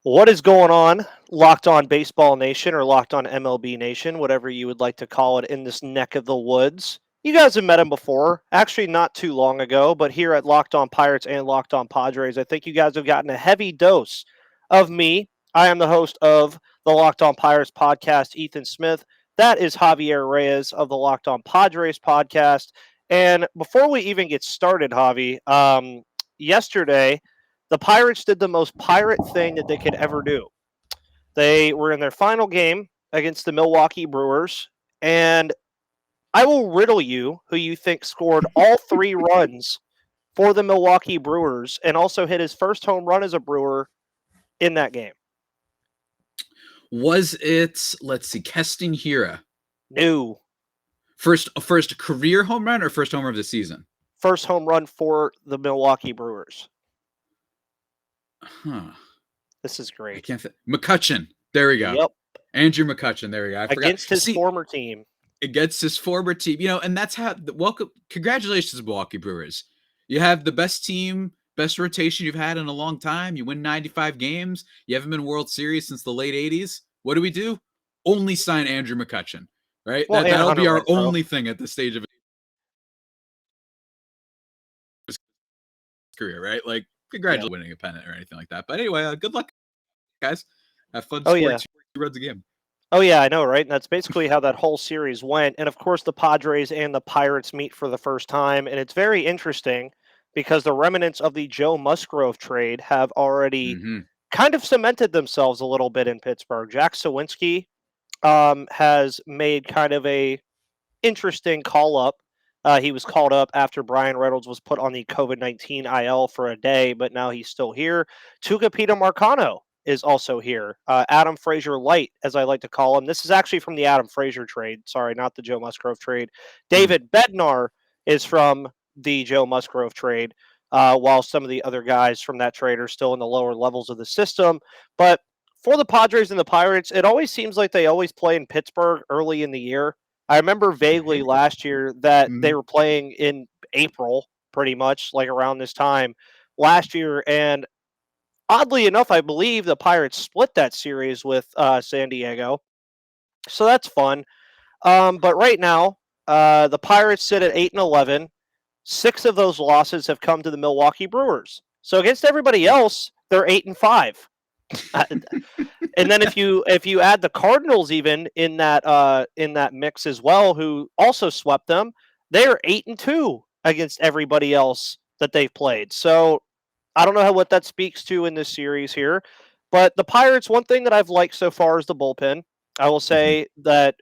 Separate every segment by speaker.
Speaker 1: What is going on, Locked On Baseball Nation or Locked On MLB Nation, whatever you would like to call it in this neck of the woods? You guys have met him before, actually not too long ago, but here at Locked On Pirates and Locked On Padres, I think you guys have gotten a heavy dose of me. I am the host of the Locked On Pirates podcast, Ethan Smith. That is Javier Reyes of the Locked On Padres podcast. And before we even get started, Javi, yesterday the Pirates did the most pirate thing that they could ever do. They were in their final game against the Milwaukee Brewers, and I will riddle you who you think scored all three runs for the Milwaukee Brewers and also hit his first home run as a Brewer in that game.
Speaker 2: Was it, let's see, Keston Hira?
Speaker 1: No.
Speaker 2: First career home run or first homer of the season?
Speaker 1: First home run for the Milwaukee Brewers.
Speaker 2: Huh.
Speaker 1: This is great.
Speaker 2: I can't think. McCutchen. There we go.
Speaker 1: Yep.
Speaker 2: Andrew McCutchen. There we go.
Speaker 1: Against his former team.
Speaker 2: Against his former team. You know, and that's how, welcome. Congratulations, Milwaukee Brewers. You have the best team, best rotation you've had in a long time. You win 95 games. You haven't been World Series since the late 80s. What do? Only sign Andrew McCutchen, right?
Speaker 1: Well,
Speaker 2: that'll be our only thing at this stage of his career, right? Like, congratulations winning a pennant or anything like that. But anyway, good luck, guys. Have fun scoring 2 runs a game.
Speaker 1: Oh, yeah, I know, right? And that's basically how that whole series went. And, of course, the Padres and the Pirates meet for the first time. And it's very interesting because the remnants of the Joe Musgrove trade have already kind of cemented themselves a little bit in Pittsburgh. Jack Sawinski has made kind of a interesting call-up. He was called up after Brian Reynolds was put on the COVID-19 IL for a day, but now he's still here. Tucupita Marcano is also here. Adam Frazier Light, as I like to call him. This is actually from the Adam Frazier trade. Sorry, not the Joe Musgrove trade. David Bednar is from the Joe Musgrove trade, while some of the other guys from that trade are still in the lower levels of the system. But for the Padres and the Pirates, it always seems like they always play in Pittsburgh early in the year. I remember vaguely last year that they were playing in April, pretty much, like around this time last year. And oddly enough, I believe the Pirates split that series with San Diego. So that's fun. But right now, the Pirates sit at 8-11. 6 of those losses have come to the Milwaukee Brewers. So against everybody else, they're 8-5. And then if you add the Cardinals even in that mix as well, who also swept them, they are 8-2 against everybody else that they've played. So I don't know what that speaks to in this series here, but the Pirates, one thing that I've liked so far is the bullpen. I will say that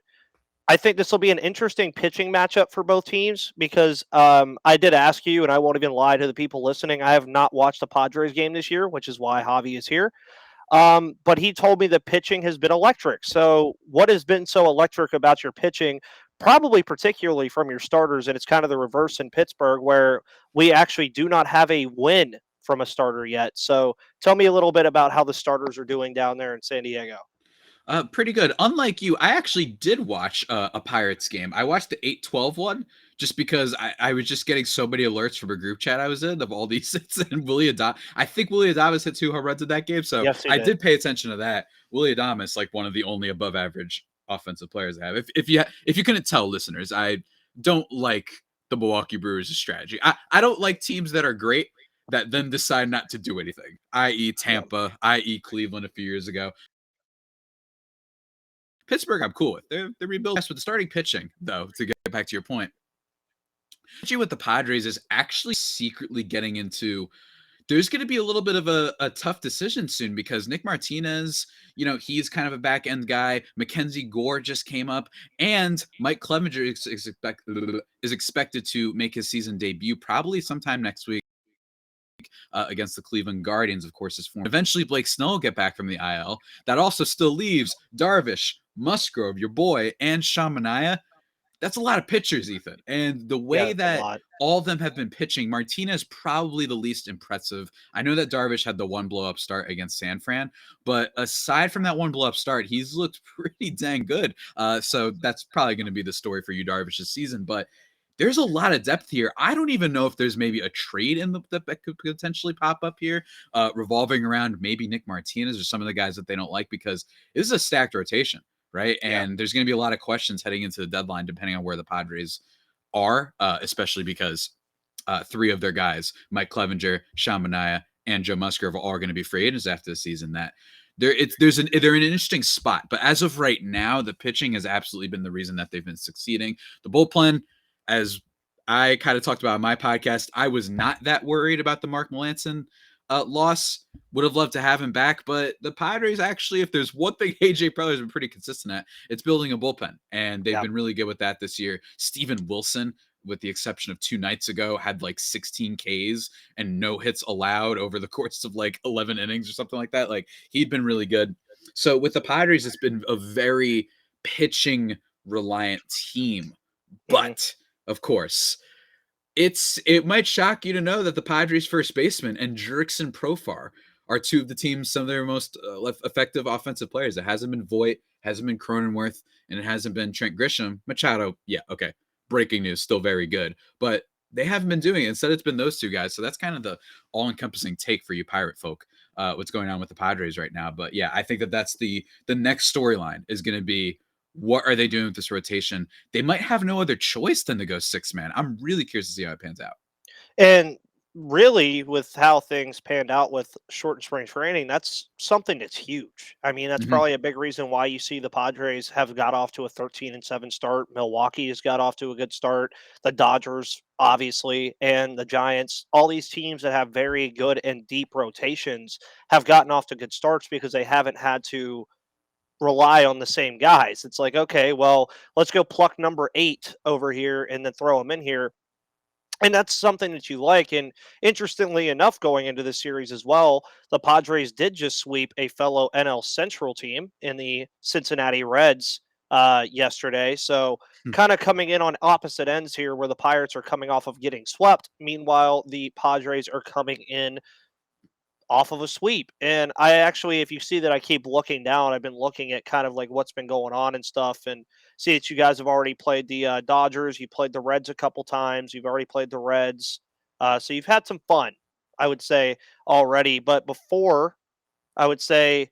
Speaker 1: I think this will be an interesting pitching matchup for both teams because I did ask you, and I won't even lie to the people listening, I have not watched the Padres game this year, which is why Javi is here. But he told me that pitching has been electric. So what has been so electric about your pitching, probably particularly from your starters, and it's kind of the reverse in Pittsburgh where we actually do not have a win from a starter yet. So tell me a little bit about how the starters are doing down there in San Diego.
Speaker 2: Pretty good. Unlike you, I actually did watch a Pirates game. I watched the 8-12 one just because I was just getting so many alerts from a group chat I was in of all these hits. And I think Willy Adames hit 2 home runs in that game. So
Speaker 1: yes,
Speaker 2: I did pay attention to that. Willy Adames, like one of the only above average offensive players I have. If you couldn't tell, listeners, I don't like the Milwaukee Brewers' strategy. I don't like teams that are great that then decide not to do anything, i.e. Tampa, i.e. Cleveland a few years ago. Pittsburgh, I'm cool with. They're rebuilding with the starting pitching, though, to get back to your point. Pitching with the Padres is actually secretly getting into there's going to be a little bit of a tough decision soon because Nick Martinez, he's kind of a back end guy. Mackenzie Gore just came up, and Mike Clevenger is expected to make his season debut probably sometime next week against the Cleveland Guardians, of course, is formed. Eventually, Blake Snell will get back from the IL. That also still leaves Darvish, Musgrove, your boy, and Sean Manaea. That's a lot of pitchers, Ethan. And the way that all of them have been pitching, Martinez probably the least impressive. I know that Darvish had the one blow-up start against San Fran, but aside from that one blow-up start, he's looked pretty dang good. So that's probably going to be the story for you Darvish this season. But there's a lot of depth here. I don't even know if there's maybe a trade in that could potentially pop up here, revolving around maybe Nick Martinez or some of the guys that they don't like, because this is a stacked rotation, right?
Speaker 1: Yeah.
Speaker 2: And there's going to be a lot of questions heading into the deadline, depending on where the Padres are, especially because three of their guys, Mike Clevenger, Sean Manaea, and Joe Musgrove, are all going to be free agents after the season. That they're in an interesting spot. But as of right now, the pitching has absolutely been the reason that they've been succeeding. The bullpen, as I kind of talked about on my podcast, I was not that worried about the Mark Melancon loss. Would have loved to have him back, but the Padres actually, if there's one thing AJ Preller has been pretty consistent at, it's building a bullpen, and they've
Speaker 1: Yeah.
Speaker 2: been really good with that this year. Steven Wilson, with the exception of 2 nights ago, had like 16 Ks and no hits allowed over the course of like 11 innings or something like that. Like, he'd been really good. So with the Padres, it's been a very pitching reliant team. But of course, it might shock you to know that the Padres first baseman and Jurickson Profar are two of the team's some of their most effective offensive players. It hasn't been Voit, hasn't been Cronenworth, and it hasn't been Trent Grisham. Machado, yeah, okay. Breaking news, still very good, but they haven't been doing it. Instead, it's been those two guys. So that's kind of the all-encompassing take for you Pirate folk, what's going on with the Padres right now. But yeah, I think that's the next storyline is going to be, what are they doing with this rotation? They might have no other choice than to go 6-man. I'm really curious to see how it pans out.
Speaker 1: And really, with how things panned out with short spring training, that's something that's huge. I mean, that's
Speaker 2: Mhm.
Speaker 1: probably a big reason why you see the Padres have got off to a 13-7 start. Milwaukee has got off to a good start. The Dodgers, obviously, and the Giants, all these teams that have very good and deep rotations have gotten off to good starts because they haven't had to rely on the same guys. It's like, okay, well, let's go pluck number 8 over here and then throw him in here, and that's something that you like. And interestingly enough, going into the series as well, the Padres did just sweep a fellow NL Central team in the Cincinnati Reds yesterday. So,
Speaker 2: Hmm.
Speaker 1: kind of coming in on opposite ends here, where the Pirates are coming off of getting swept. Meanwhile, the Padres are coming in off of a sweep. And I actually, if you see that I keep looking down, I've been looking at kind of like what's been going on and stuff, and see that you guys have already played the Dodgers. You played the Reds a couple times. You've already played the Reds. So you've had some fun, I would say, already. But before, I would say,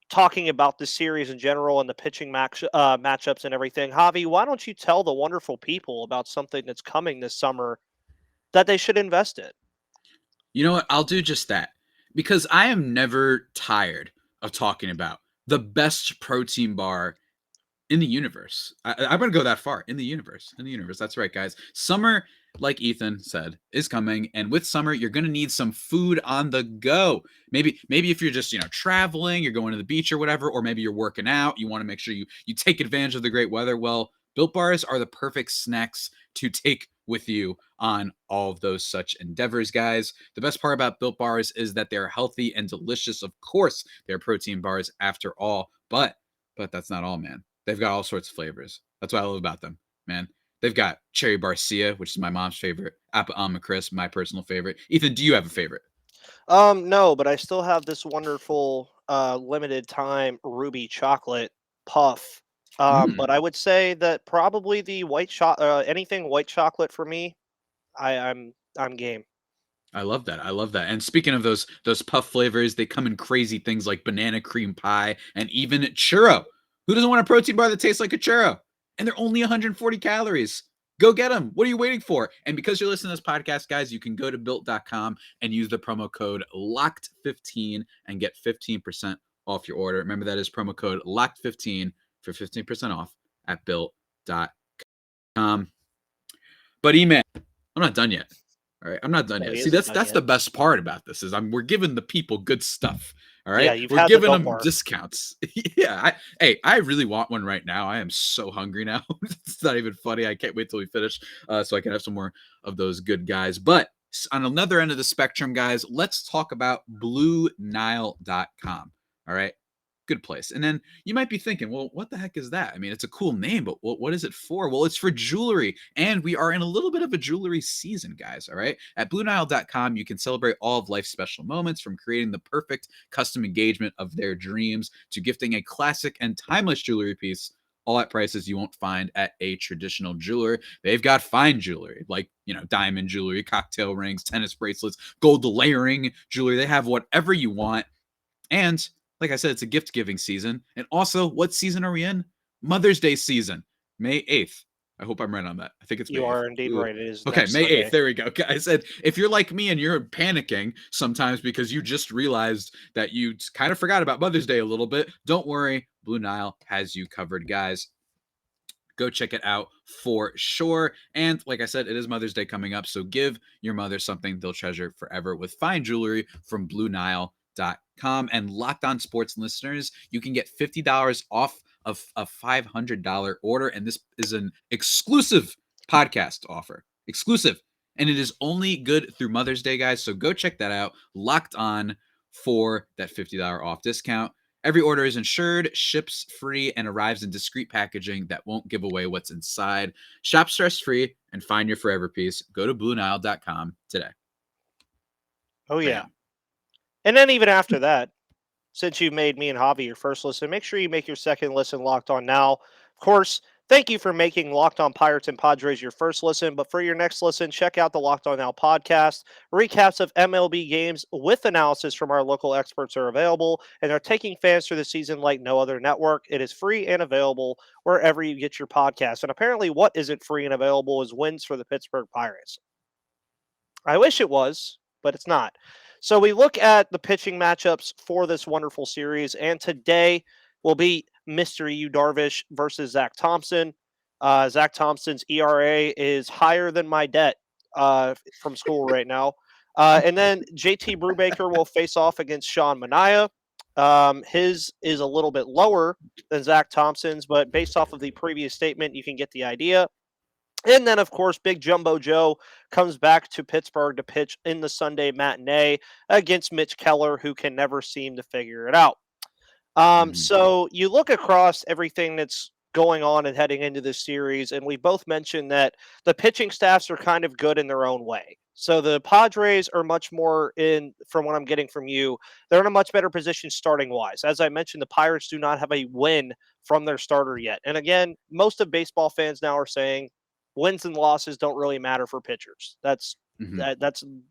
Speaker 1: talking about the series in general and the pitching matchups and everything, Javi, why don't you tell the wonderful people about something that's coming this summer that they should invest in?
Speaker 2: You know what? I'll do just that, because I am never tired of talking about the best protein bar in the universe. I'm going to go that far. In the universe. In the universe. That's right, guys. Summer, like Ethan said, is coming. And with summer, you're going to need some food on the go. Maybe if you're just, traveling, you're going to the beach or whatever, or maybe you're working out, you want to make sure you take advantage of the great weather. Well, Built Bars are the perfect snacks to take with you on all of those such endeavors, guys. The best part about Built Bars is that they're healthy and delicious. Of course, they're protein bars after all, but that's not all, man. They've got all sorts of flavors. That's what I love about them, man. They've got Cherry Barcia, which is my mom's favorite. Apple Almond Crisp, my personal favorite. Ethan, do you have a favorite?
Speaker 1: No, but I still have this wonderful limited time ruby chocolate puff. But
Speaker 2: Mm,
Speaker 1: I would say that probably the anything white chocolate for me, I'm game.
Speaker 2: I love that. I love that. And speaking of those puff flavors, they come in crazy things like banana cream pie and even churro. Who doesn't want a protein bar that tastes like a churro? And they're only 140 calories. Go get them. What are you waiting for? And because you're listening to this podcast, guys, you can go to built.com and use the promo code LOCKED15 and get 15% off your order. Remember, that is promo code LOCKED15 for 15% off at built.com. But E-Man, I'm not done yet. All right, I'm not done
Speaker 1: No,
Speaker 2: yet.
Speaker 1: he
Speaker 2: See,
Speaker 1: isn't
Speaker 2: that's
Speaker 1: done
Speaker 2: that's
Speaker 1: yet.
Speaker 2: the best part about this is we're giving the people good stuff. All
Speaker 1: Yeah,
Speaker 2: right,
Speaker 1: you've
Speaker 2: we're
Speaker 1: had the
Speaker 2: giving
Speaker 1: Built
Speaker 2: them
Speaker 1: Bar.
Speaker 2: discounts. Yeah, I really want one right now. I am so hungry now. It's not even funny. I can't wait till we finish, so I can have some more of those good guys. But on another end of the spectrum, guys, let's talk about BlueNile.com. All right, good place. And then you might be thinking, well, what the heck is that? I mean, it's a cool name, but what is it for? Well, it's for jewelry. And we are in a little bit of a jewelry season, guys. All right. At BlueNile.com, you can celebrate all of life's special moments, from creating the perfect custom engagement of their dreams to gifting a classic and timeless jewelry piece all at prices you won't find at a traditional jeweler. They've got fine jewelry, like, diamond jewelry, cocktail rings, tennis bracelets, gold layering jewelry. They have whatever you want. And like I said, it's a gift giving season. And also, what season are we in? Mother's Day season, May 8th. I hope I'm right on that. I think it's May
Speaker 1: You
Speaker 2: 8th.
Speaker 1: are indeed
Speaker 2: Ooh.
Speaker 1: right. It is
Speaker 2: Okay,
Speaker 1: next
Speaker 2: May 8th.
Speaker 1: Sunday.
Speaker 2: There we go. I said, if you're like me and you're panicking sometimes because you just realized that you kind of forgot about Mother's Day a little bit, don't worry. Blue Nile has you covered, guys. Go check it out for sure. And like I said, it is Mother's Day coming up. So give your mother something they'll treasure forever with fine jewelry from BlueNile.com. And Locked On Sports listeners, you can get $50 off of a $500 order. And this is an exclusive podcast offer. Exclusive. And it is only good through Mother's Day, guys. So go check that out. Locked On for that $50 off discount. Every order is insured, ships free, and arrives in discreet packaging that won't give away what's inside. Shop stress-free and find your forever piece. Go to BlueNile.com today.
Speaker 1: Oh, yeah.
Speaker 2: Bam.
Speaker 1: And then even after that, since you made me and Javi your first listen, make sure you make your second listen Locked On now. Of course, thank you for making Locked On Pirates and Padres your first listen. But for your next listen, check out the Locked On Now podcast. Recaps of MLB games with analysis from our local experts are available, and they're taking fans through the season like no other network. It is free and available wherever you get your podcast. And apparently, what isn't free and available is wins for the Pittsburgh Pirates. I wish it was, but it's not. So we look at the pitching matchups for this wonderful series, and today will be Mr. Yu Darvish versus Zach Thompson. Zach Thompson's ERA is higher than my debt from school right now. And then JT Brubaker will face off against Sean Manaea. His is a little bit lower than Zach Thompson's, but based off of the previous statement, you can get the idea. And then, of course, Big Jumbo Joe comes back to Pittsburgh to pitch in the Sunday matinee against Mitch Keller, who can never seem to figure it out. So you look across everything that's going on and heading into this series, and we both mentioned that the pitching staffs are kind of good in their own way. So the Padres are much more from what I'm getting from you, they're in a much better position starting wise. As I mentioned, the Pirates do not have a win from their starter yet. And again, most of baseball fans now are saying wins and losses don't really matter for pitchers. That's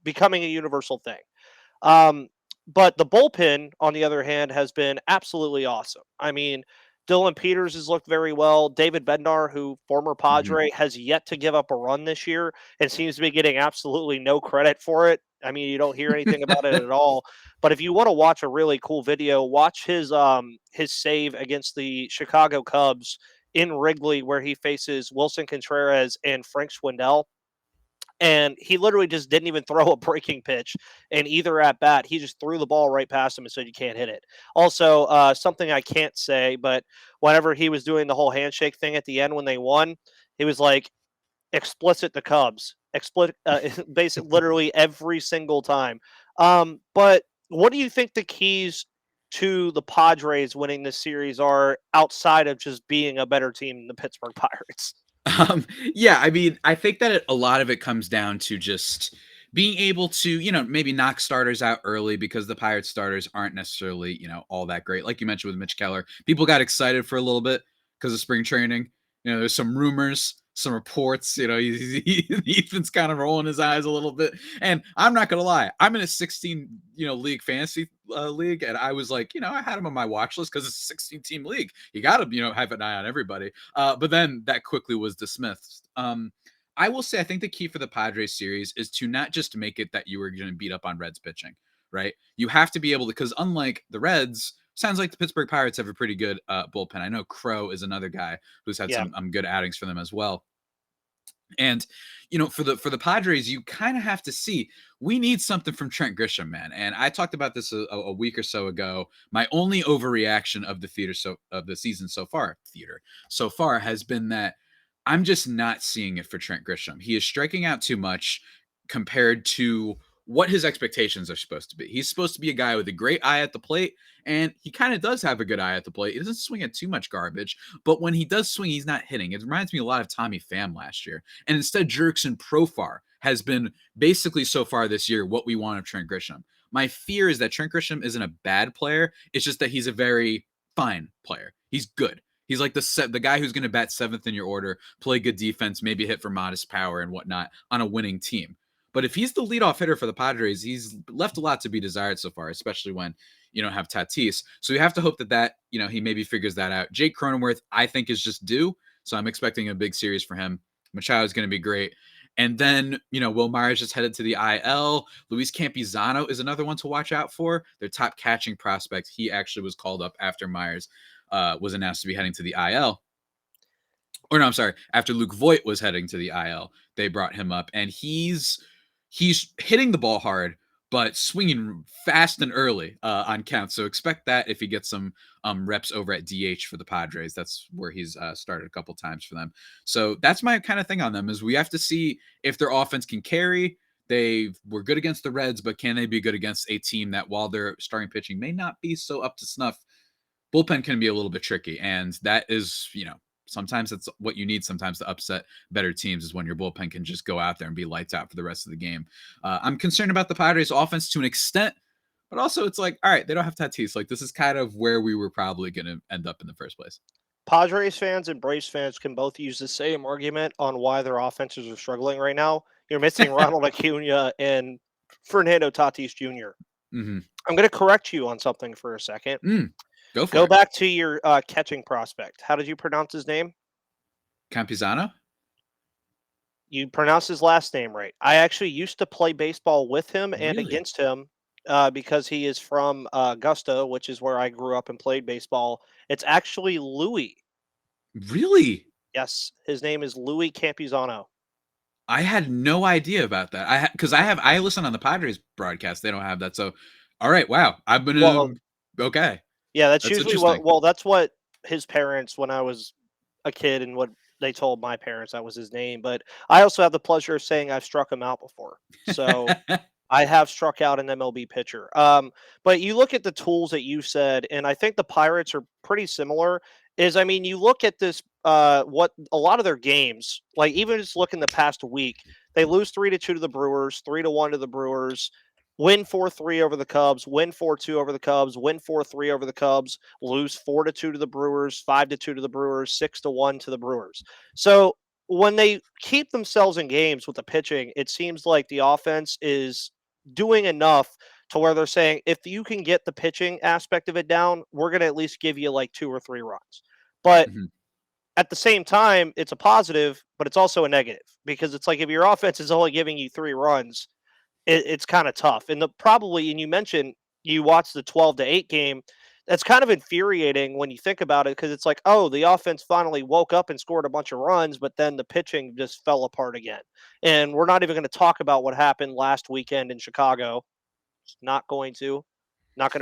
Speaker 1: becoming a universal thing. But the bullpen, on the other hand, has been absolutely awesome. I mean, Dylan Peters has looked very well. David Bednar, who former Padre, has yet to give up a run this year and seems to be getting absolutely no credit for it. I mean, you don't hear anything about it at all. But if you want to watch a really cool video, watch his save against the Chicago Cubs in Wrigley, where he faces Wilson Contreras and Frank Schwindel. And he literally just didn't even throw a breaking pitch in either at bat. He just threw the ball right past him and said, you can't hit it. Also, something I can't say, but whenever he was doing the whole handshake thing at the end when they won, he was like, explicit the Cubs. Basically, literally every single time. But what do you think the keys to the Padres winning this series are outside of just being a better team than the Pittsburgh Pirates?
Speaker 2: Yeah, I mean, I think that a lot of it comes down to just being able to, maybe knock starters out early because the Pirates starters aren't necessarily, all that great. Like you mentioned with Mitch Keller, people got excited for a little bit because of spring training. There's some rumors, some reports, Ethan's kind of rolling his eyes a little bit. And I'm not going to lie, I'm in a 16, league fantasy league. And I was like, I had him on my watch list because it's a 16 team league. You got to, have an eye on everybody. But then that quickly was dismissed. I will say, I think the key for the Padres series is to not just make it that you were going to beat up on Reds pitching, right? You have to be able to, because unlike the Reds, sounds like the Pittsburgh Pirates have a pretty good bullpen. I know Crow is another guy who's had some good outings for them as well. And for the Padres, you kind of have to see we need something from Trent Grisham, man. And I talked about this a week or so ago. My only overreaction of the season so far has been that I'm just not seeing it for Trent Grisham. He is striking out too much compared to what his expectations are supposed to be. He's supposed to be a guy with a great eye at the plate, and he kind of does have a good eye at the plate. He doesn't swing at too much garbage, but when he does swing, he's not hitting. It reminds me a lot of Tommy Pham last year. And instead, Jurickson Profar has been basically so far this year what we want of Trent Grisham. My fear is that Trent Grisham isn't a bad player. It's just that he's a very fine player. He's good. He's like the guy who's going to bat seventh in your order, play good defense, maybe hit for modest power and whatnot on a winning team. But if he's the leadoff hitter for the Padres, he's left a lot to be desired so far, especially when you don't have Tatis. So you have to hope that he maybe figures that out. Jake Cronenworth, I think, is just due. So I'm expecting a big series for him. Machado is going to be great. And then, Will Myers just headed to the IL. Luis Campusano is another one to watch out for. Their top catching prospect. He actually was called up after Myers was announced to be heading to the IL. Or no, I'm sorry. After Luke Voit was heading to the IL, they brought him up. And he's hitting the ball hard, but swinging fast and early on counts. So expect that if he gets some reps over at DH for the Padres. That's where he's started a couple times for them. So that's my kind of thing on them is we have to see if their offense can carry. They were good against the Reds, but can they be good against a team that while their starting pitching may not be so up to snuff, bullpen can be a little bit tricky. And that is, sometimes that's what you need sometimes to upset better teams is when your bullpen can just go out there and be lights out for the rest of the game. I'm concerned about the Padres offense to an extent, but also it's like, all right, they don't have Tatis. Like this is kind of where we were probably going to end up in the first place.
Speaker 1: Padres fans and Braves fans can both use the same argument on why their offenses are struggling right now. You're missing Ronald Acuna and Fernando Tatis Jr.
Speaker 2: Mm-hmm.
Speaker 1: I'm going to correct you on something for a second.
Speaker 2: Go for it.
Speaker 1: Go back to your catching prospect. How did you pronounce his name?
Speaker 2: Campusano?
Speaker 1: You pronounced his last name right. I actually used to play baseball with him and against him because he is from Augusta, which is where I grew up and played baseball. It's actually Louis.
Speaker 2: Really?
Speaker 1: Yes, his name is Louis Campusano.
Speaker 2: I had no idea about that. I listen on the Padres broadcast. They don't have that. So, all right. Wow. I've been okay.
Speaker 1: Yeah, that's usually that's what his parents, when I was a kid, and what they told my parents that was his name. But I also have the pleasure of saying I've struck him out before. So I have struck out an MLB pitcher. But you look at the tools that you said, and I think the Pirates are pretty similar. You look at this, what a lot of their games, like even just look in the past week, they lose 3-2 to the Brewers, 3-1 to the Brewers, win 4-3 over the Cubs, win 4-2 over the Cubs, win 4-3 over the Cubs, lose 4-2 to the Brewers, 5-2 to the Brewers, 6-1 to the Brewers. So when they keep themselves in games with the pitching, it seems like the offense is doing enough to where they're saying, if you can get the pitching aspect of it down, we're going to at least give you like 2 or 3 runs. But at the same time, it's a positive, but it's also a negative because it's like if your offense is only giving you 3 runs, it's kind of tough. And you mentioned you watched the 12-8 game. That's kind of infuriating when you think about it because it's like, oh, the offense finally woke up and scored a bunch of runs, but then the pitching just fell apart again. And we're not even going to talk about what happened last weekend in Chicago. Not going to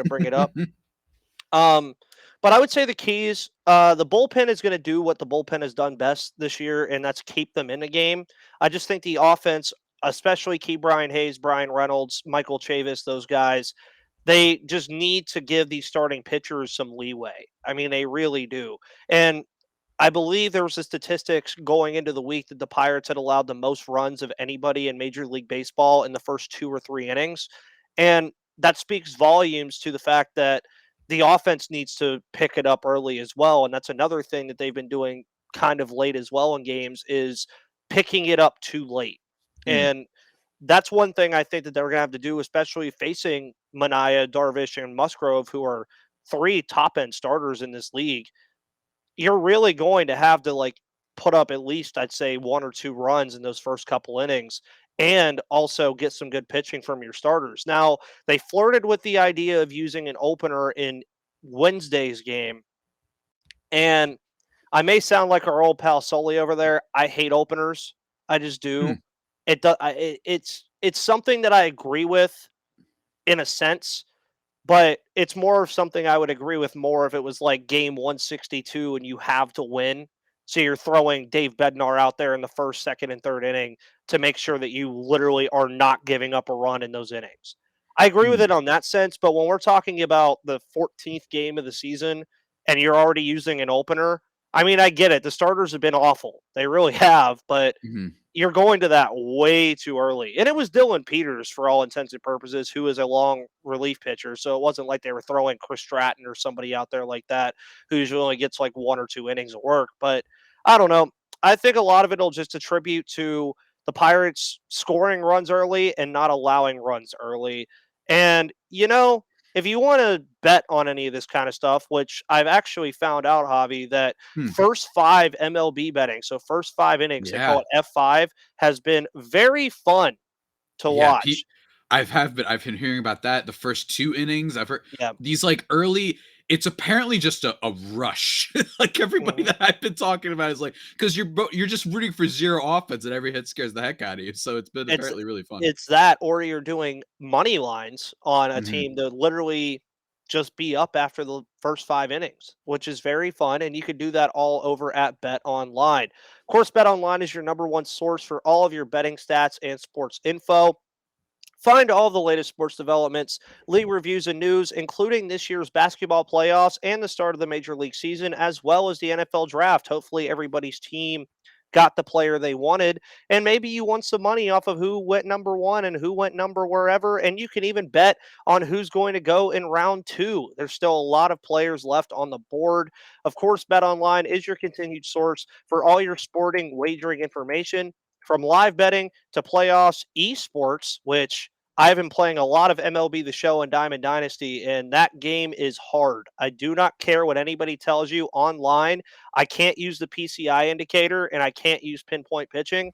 Speaker 1: bring it up. But I would say the keys, the bullpen is going to do what the bullpen has done best this year, and that's keep them in the game. I just think the offense, especially Brian Hayes, Brian Reynolds, Michael Chavis, those guys, they just need to give these starting pitchers some leeway. I mean, they really do. And I believe there was a statistics going into the week that the Pirates had allowed the most runs of anybody in Major League Baseball in the first 2 or 3 innings. And that speaks volumes to the fact that the offense needs to pick it up early as well. And that's another thing that they've been doing kind of late as well in games is picking it up too late. And that's one thing I think that they're going to have to do, especially facing Manaea, Darvish, and Musgrove, who are 3 top-end starters in this league. You're really going to have to put up at least, I'd say, 1 or 2 runs in those first couple innings and also get some good pitching from your starters. Now, they flirted with the idea of using an opener in Wednesday's game. And I may sound like our old pal Sully over there. I hate openers. I just do. It's something that I agree with in a sense, but it's more of something I would agree with more if it was like game 162 and you have to win. So you're throwing Dave Bednar out there in the first, second, and third inning to make sure that you literally are not giving up a run in those innings. I agree with it on that sense, but when we're talking about the 14th game of the season and you're already using an opener, I mean, I get it. The starters have been awful. They really have, but
Speaker 2: Mhm.
Speaker 1: you're going to that way too early. And it was Dylan Peters, for all intents and purposes, who is a long relief pitcher. So it wasn't like they were throwing Chris Stratton or somebody out there like that who usually only gets like 1 or 2 innings of work. But I don't know. I think a lot of it will just attribute to the Pirates scoring runs early and not allowing runs early. And, if you want to bet on any of this kind of stuff, which I've actually found out, Javi, that
Speaker 2: Hmm.
Speaker 1: first five MLB betting, so first 5 innings, they call
Speaker 2: Yeah.
Speaker 1: it F5, has been very fun to
Speaker 2: Yeah,
Speaker 1: watch.
Speaker 2: I've been hearing about that. The first 2 innings, I've heard
Speaker 1: Yeah.
Speaker 2: these like early. It's apparently just a rush. Like everybody
Speaker 1: Mhm.
Speaker 2: that I've been talking about is like because you're just rooting for zero offense and every hit scares the heck out of you. So it's been
Speaker 1: It's
Speaker 2: apparently really fun.
Speaker 1: it's that, or you're doing money lines on a
Speaker 2: Hmm.
Speaker 1: team to literally just be up after the first 5 innings, which is very fun, and you can do that all over at Bet Online. Of course, Bet Online is your number one source for all of your betting stats and sports info. Find all of the latest sports developments, league reviews, and news, including this year's basketball playoffs and the start of the Major League season, as well as the NFL draft. Hopefully, everybody's team got the player they wanted, and maybe you won some money off of who went number one and who went number wherever, and you can even bet on who's going to go in round two. There's still a lot of players left on the board. Of course, Bet Online is your continued source for all your sporting wagering information from live betting to playoffs, esports, which I've been playing a lot of MLB The Show and Diamond Dynasty, and that game is hard. I do not care what anybody tells you online. I can't use the PCI indicator and I can't use pinpoint pitching.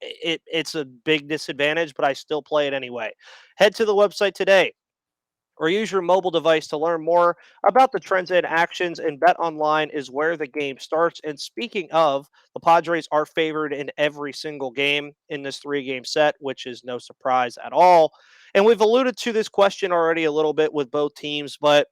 Speaker 1: It's a big disadvantage, but I still play it anyway. Head to the website today or use your mobile device to learn more about the trends and actions. And Bet Online is where the game starts. And speaking of, the Padres are favored in every single game in this 3 game set, which is no surprise at all. And we've alluded to this question already a little bit with both teams, but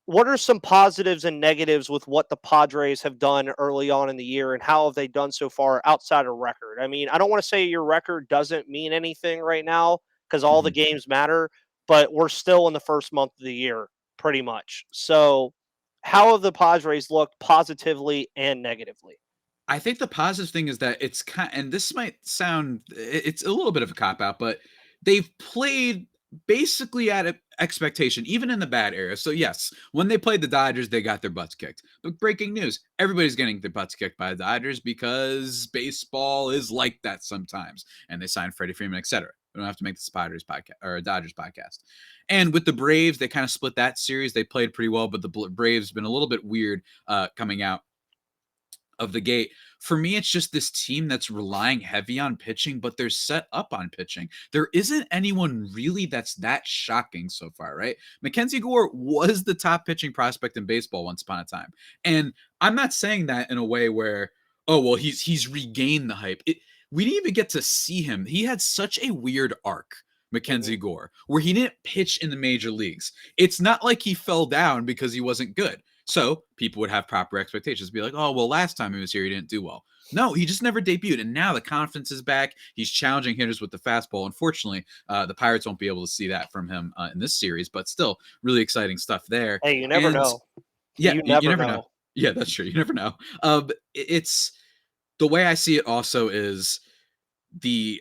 Speaker 1: what are some positives and negatives with what the Padres have done early on in the year, and how have they done so far outside of record? I mean, I don't want to say your record doesn't mean anything right now because all the
Speaker 2: Hmm.
Speaker 1: games matter, but we're still in the first month of the year pretty much. So, how have the Padres looked positively and negatively?
Speaker 2: I think the positive thing is that it's kind, and this might sound, it's a little bit of a cop out, but they've played basically at expectation, even in the bad era. So yes, when they played the Dodgers, they got their butts kicked. But breaking news: everybody's getting their butts kicked by the Dodgers because baseball is like that sometimes, and they signed Freddie Freeman, etc. We don't have to make this a Padres podcast or a Dodgers podcast. And with the Braves, they kind of split that series. They played pretty well, but the Braves been a little bit weird coming out of the gate. For me, it's just this team that's relying heavy on pitching, but they're set up on pitching. There isn't anyone really that's that shocking so far, right? Mackenzie Gore was the top pitching prospect in baseball once upon a time. And I'm not saying that in a way where, oh, well, he's regained the hype. We didn't even get to see him. He had such a weird arc. Mackenzie
Speaker 1: Mhm.
Speaker 2: Gore, where he didn't pitch in the major leagues. It's not like he fell down because he wasn't good. So people would have proper expectations, be like, oh, well, last time he was here, he didn't do well. No, he just never debuted. And now the confidence is back. He's challenging hitters with the fastball. Unfortunately, the Pirates won't be able to see that from him in this series, but still really exciting stuff there.
Speaker 1: Hey, you never
Speaker 2: And
Speaker 1: know.
Speaker 2: yeah,
Speaker 1: You
Speaker 2: you
Speaker 1: never
Speaker 2: never know.
Speaker 1: know.
Speaker 2: Yeah, that's true. You never know. It's the way I see it also is the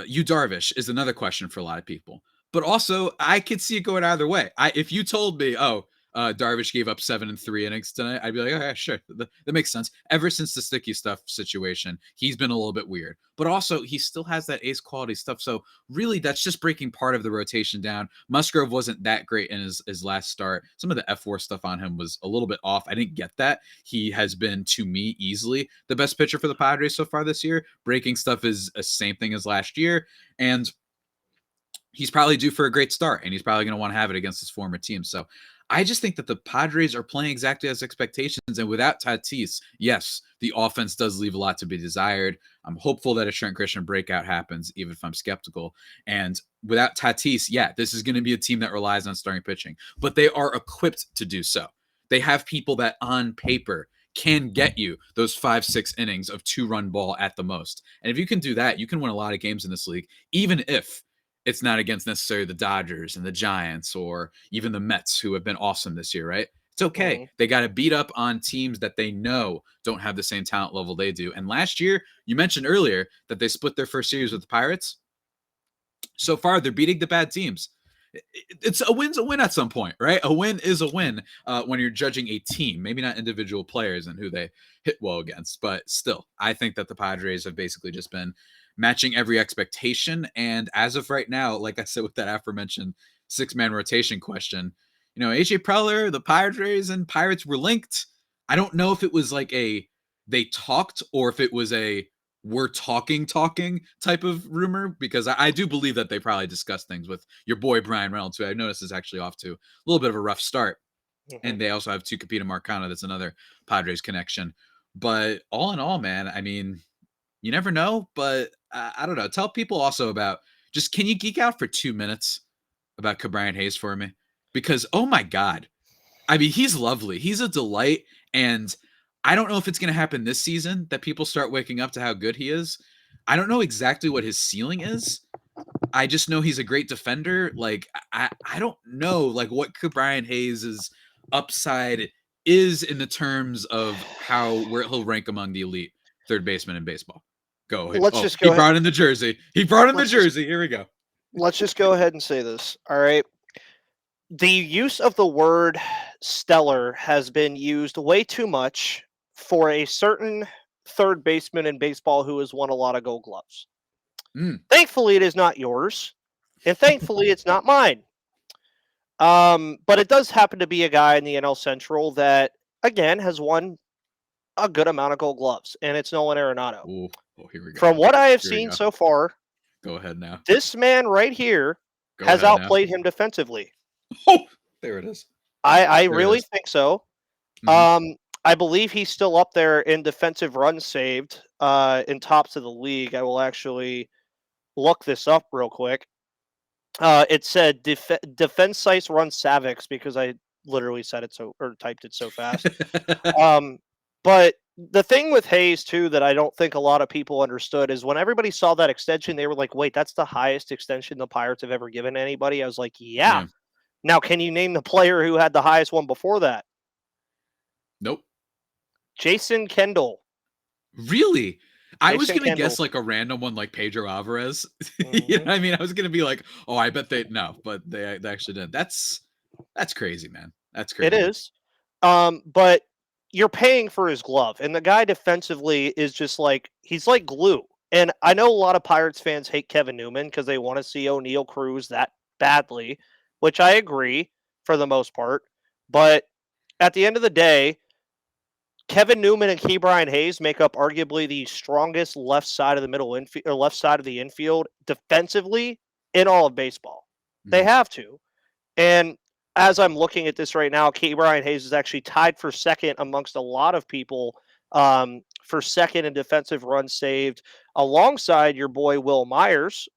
Speaker 2: you Darvish is another question for a lot of people. But also, I could see it going either way. If you told me, oh, Darvish gave up 7 in 3 innings tonight, I'd be like, okay, sure, that makes sense. Ever since the sticky stuff situation, he's been a little bit weird. But also, he still has that ace quality stuff. So really, that's just breaking part of the rotation down. Musgrove wasn't that great in his last start. Some of the F4 stuff on him was a little bit off. I didn't get that. He has been, to me, easily the best pitcher for the Padres so far this year. Breaking stuff is the same thing as last year. And he's probably due for a great start, and he's probably going to want to have it against his former team. So I just think that the Padres are playing exactly as expectations. And without Tatis, yes, the offense does leave a lot to be desired. I'm hopeful that a Trent Grisham breakout happens, even if I'm skeptical. And without Tatis, yeah, this is going to be a team that relies on starting pitching, but they are equipped to do so. They have people that on paper can get you those 5-6 innings of 2-run ball at the most. And if you can do that, you can win a lot of games in this league, even if it's not against necessarily the Dodgers and the Giants or even the Mets, who have been awesome this year, right? It's okay.
Speaker 1: Mm-hmm.
Speaker 2: They got to beat up on teams that they know don't have the same talent level they do. And last year, you mentioned earlier that they split their first series with the Pirates. So far, they're beating the bad teams. It's a win's a win at some point, right? A win is a win when you're judging a team, maybe not individual players and who they hit well against. But still, I think that the Padres have basically just been matching every expectation. And as of right now, like I said with that aforementioned 6-man rotation question, AJ Preller, the Padres and Pirates were linked. I don't know if it was like they talked or if it was a we're talking type of rumor, because I do believe that they probably discussed things with your boy Brian Reynolds, who I noticed is actually off to a little bit of a rough start.
Speaker 1: Mm-hmm.
Speaker 2: And they also have Tucupita Marcano. That's another Padres connection. But all in all, man, I mean, you never know, but I don't know. Tell people also about can you geek out for 2 minutes about Ke'Bryan Hayes for me? Because, oh my God, I mean, he's lovely. He's a delight. And I don't know if it's going to happen this season that people start waking up to how good he is. I don't know exactly what his ceiling is. I just know he's a great defender. Like, I don't know, like, what Ke'Bryan Hayes' upside is in the terms of where he'll rank among the elite third baseman in baseball. Go ahead.
Speaker 1: Let's
Speaker 2: Oh,
Speaker 1: just
Speaker 2: he
Speaker 1: go ahead.
Speaker 2: brought in the jersey. Here we go.
Speaker 1: Let's just go ahead and say this. All right. The use of the word stellar has been used way too much for a certain third baseman in baseball who has won a lot of Gold Gloves. Thankfully, it is not yours, and thankfully, it's not mine. But it does happen to be a guy in the NL Central that, again, has won a good amount of Gold Gloves, and it's Nolan Arenado.
Speaker 2: Oh, here we go.
Speaker 1: From what I have seen so far,
Speaker 2: go ahead now.
Speaker 1: This man right here has outplayed him defensively.
Speaker 2: Oh, there it is.
Speaker 1: I really think so. Mm-hmm. I believe he's still up there in defensive runs saved in tops of the league. I will actually look this up real quick. It said defense size run Savix because I literally said it typed it so fast. But the thing with Hayes too that I don't think a lot of people understood is when everybody saw that extension, they were like, "Wait, that's the highest extension the Pirates have ever given anybody." I was like, "Yeah." Now, can you name the player who had the highest one before that?
Speaker 2: Nope.
Speaker 1: Jason Kendall.
Speaker 2: Really? I was going to guess like a random one like Pedro Alvarez. Mm-hmm. I mean, I was going to be like, oh, I bet but they actually didn't. That's crazy, man. That's crazy.
Speaker 1: It is. But you're paying for his glove. And the guy defensively is just like, he's like glue. And I know a lot of Pirates fans hate Kevin Newman because they want to see O'Neal Cruz that badly, which I agree for the most part. But at the end of the day, Kevin Newman and Ke'Bryan Hayes make up arguably the strongest left side of the middle infield or left side of the infield defensively in all of baseball. Mm-hmm. They have to. And as I'm looking at this right now, Ke'Bryan Hayes is actually tied for second amongst a lot of people for second in defensive runs saved, alongside your boy Will Myers,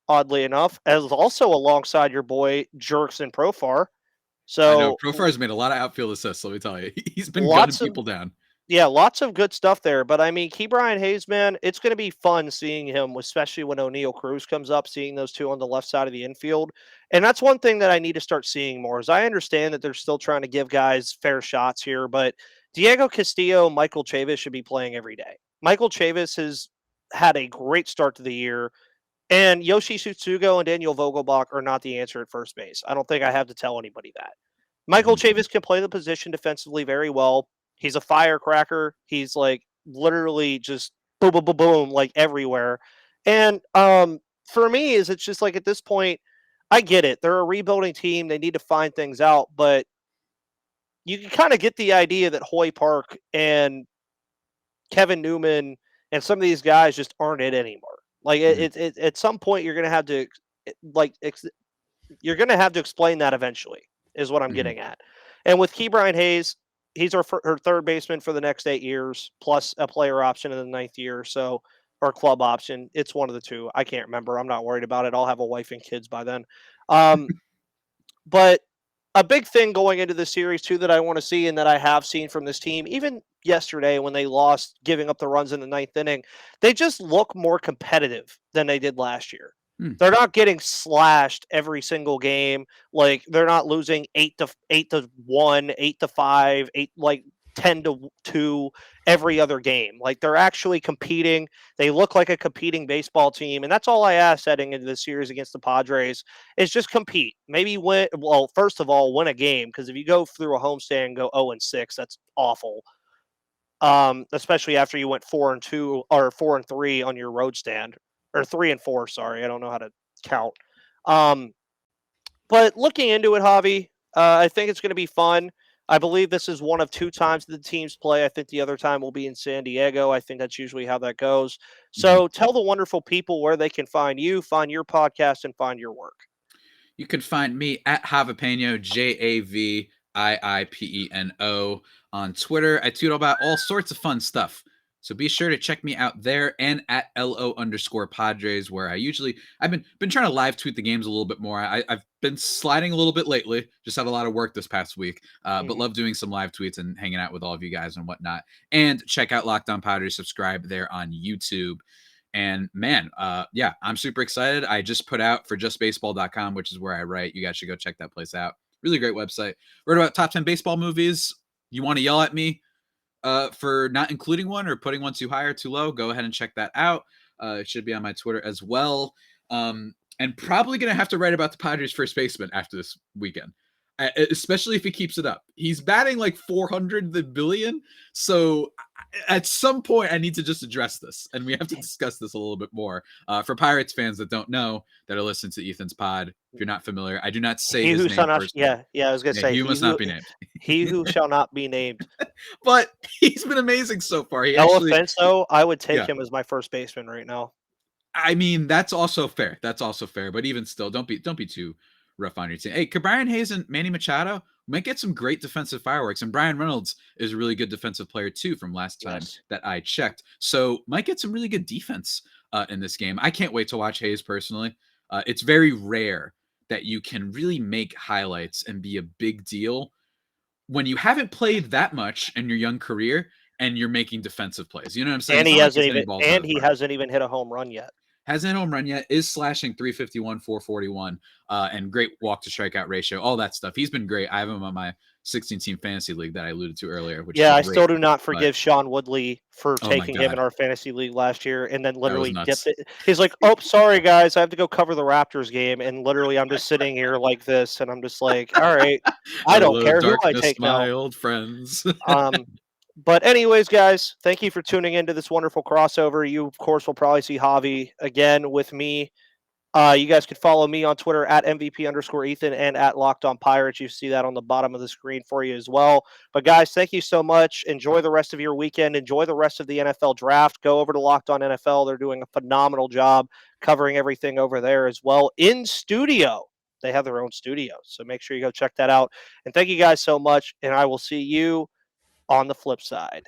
Speaker 1: oddly enough, as also alongside your boy Jurickson Profar. So
Speaker 2: I know Profar's made a lot of outfield assists, let me tell you. He's been gunning people down.
Speaker 1: Yeah, lots of good stuff there. But I mean, Ke'Bryan Hayes, man, it's going to be fun seeing him, especially when O'Neal Cruz comes up, seeing those two on the left side of the infield. And that's one thing that I need to start seeing more. Is I understand that they're still trying to give guys fair shots here, but Diego Castillo, Michael Chavis should be playing every day. Michael Chavis has had a great start to the year. And Yoshi Tsutsugo and Daniel Vogelbach are not the answer at first base. I don't think I have to tell anybody that. Michael Chavis can play the position defensively very well. He's a firecracker. He's like literally just boom, boom, boom, boom, like everywhere. And for me, it's just like at this point, I get it. They're a rebuilding team. They need to find things out. But you can kind of get the idea that Hoy Park and Kevin Newman and some of these guys just aren't it anymore. Like at some point, you're going to have to explain that eventually is what I'm getting at. And with Ke'Bryan Hayes, he's her third baseman for the next 8 years, plus a player option in the 9th year, or club option. It's one of the two. I can't remember. I'm not worried about it. I'll have a wife and kids by then. But a big thing going into this series too that I want to see and that I have seen from this team, even yesterday when they lost, giving up the runs in the 9th inning, they just look more competitive than they did last year. They're not getting slashed every single game. Like they're not losing 8-1, 8-5, 10-2 every other game. Like they're actually competing. They look like a competing baseball team, and that's all I ask heading into the series against the Padres is just compete. Maybe win. Well, first of all, win a game because if you go through a homestand and go 0-6, that's awful. Especially after you went 4-2 or 4-3 on your road stand or 3-4. Sorry, I don't know how to count. But looking into it, Javi, I think it's going to be fun. I believe this is one of 2 times the teams play. I think the other time will be in San Diego. I think that's usually how that goes. So tell the wonderful people where they can find you, find your podcast, and find your work.
Speaker 2: You can find me at Javipeno, JAVIIPENO on Twitter. I tweet about all sorts of fun stuff. So be sure to check me out there and at LO_Padres, where I've been trying to live tweet the games a little bit more. I've been sliding a little bit lately. Just had a lot of work this past week, but love doing some live tweets and hanging out with all of you guys and whatnot. And check out Locked On Padres. Subscribe there on YouTube. And man, yeah, I'm super excited. I just put out for justbaseball.com, which is where I write. You guys should go check that place out. Really great website. Wrote about top 10 baseball movies. You want to yell at me for not including one or putting one too high or too low, go ahead and check that out. It should be on my Twitter as well. And probably going to have to write about the Padres first baseman after this weekend, especially if he keeps it up. He's batting like 400 billion. So at some point, I need to just address this, and we have to discuss this a little bit more. For Pirates fans that don't know, that are listening to Ethan's pod, if you're not familiar, I do not say his name personally.
Speaker 1: Yeah, I was going to say.
Speaker 2: He must not be named.
Speaker 1: He who shall not be named.
Speaker 2: But he's been amazing so far.
Speaker 1: Offense, though, I would take him as my first baseman right now.
Speaker 2: I mean, that's also fair. But even still, don't be too rough on your team. Hey, could Brian Hayes and Manny Machado might get some great defensive fireworks, and Brian Reynolds is a really good defensive player too from last time that I checked. So might get some really good defense in this game. I can't wait to watch Hayes personally. It's very rare that you can really make highlights and be a big deal when you haven't played that much in your young career and you're making defensive plays. You know what I'm saying?
Speaker 1: And he hasn't even hit a home run yet.
Speaker 2: Hasn't hit a home run yet, is slashing 351, 441, and great walk to strikeout ratio, all that stuff. He's been great. I have him on my 16-team fantasy league that I alluded to earlier.
Speaker 1: I still do not forgive Sean Woodley for taking him in our fantasy league last year and then literally dipped it. He's like, oh, sorry, guys, I have to go cover the Raptors game. And literally, I'm just sitting here like this, and I'm just like, all right, I don't care who I take now.
Speaker 2: My old friends.
Speaker 1: But anyways, guys, thank you for tuning into this wonderful crossover. You, of course, will probably see Javi again with me. You guys can follow me on Twitter at MVP_Ethan and at Locked On Pirates. You see that on the bottom of the screen for you as well. But guys, thank you so much. Enjoy the rest of your weekend. Enjoy the rest of the NFL draft. Go over to Locked On NFL. They're doing a phenomenal job covering everything over there as well in studio. They have their own studio. So make sure you go check that out. And thank you guys so much. And I will see you on the flip side.